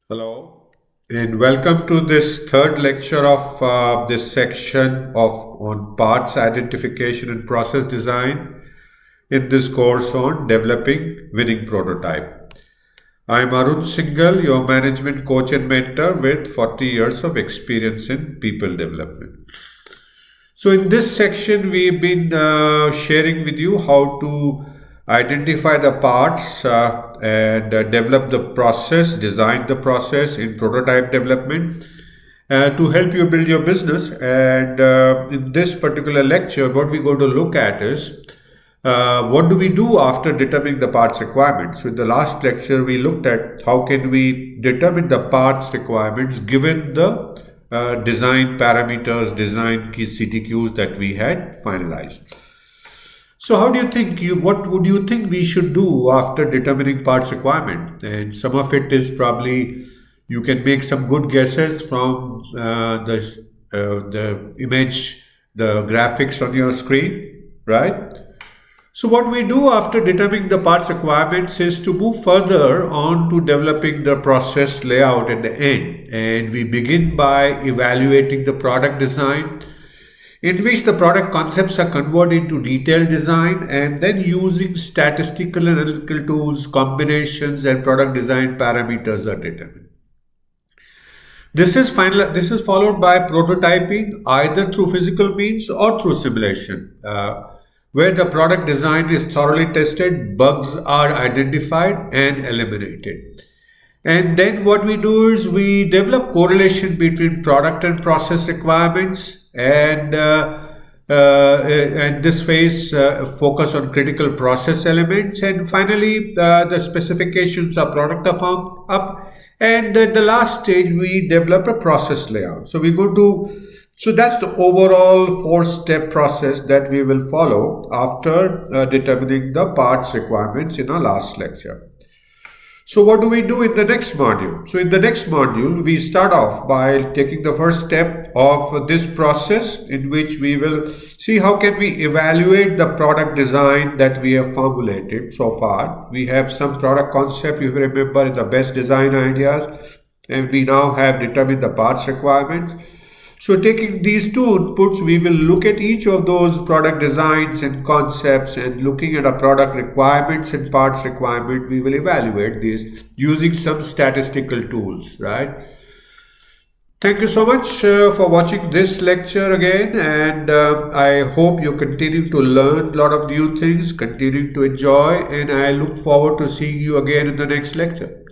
Hello, and welcome to this third lecture of this section of on parts identification and process design in this course on developing winning prototype. I am Arun Singhal, your management coach and mentor with 40 years of experience in people development. So, in this section, we've been sharing with you how to identify the parts and develop the process, design the process in prototype development to help you build your business. And in this particular lecture, what we're going to look at is what do we do after determining the parts requirements. So in the last lecture, we looked at how can we determine the parts requirements given the design parameters, design key CTQs that we had finalized. So how do you think what would you think we should do after determining parts requirement? And some of it is probably you can make some good guesses from the image, the graphics on your screen, right? So what we do after determining the parts requirements is to move further on to developing the process layout at the end. And we begin by evaluating the product design, in which the product concepts are converted into detailed design, and then using statistical and analytical tools, combinations, and product design parameters are determined. This is followed by prototyping either through physical means or through simulation, where the product design is thoroughly tested, bugs are identified and eliminated. And then what we do is we develop correlation between product and process requirements, and this phase focus on critical process elements, and finally the specifications of product are formed up, and at the last stage we develop a process layout. So that's the overall four-step process that we will follow after determining the parts requirements in our last lecture. So what do we do in the next module? So in the next module, we start off by taking the first step of this process, in which we will see how can we evaluate the product design that we have formulated so far. We have some product concept, if you remember, the best design ideas, and we now have determined the parts requirements. So taking these two inputs, we will look at each of those product designs and concepts, and looking at our product requirements and parts requirement, we will evaluate these using some statistical tools, right? Thank you so much for watching this lecture again, and I hope you continue to learn a lot of new things, continue to enjoy, and I look forward to seeing you again in the next lecture.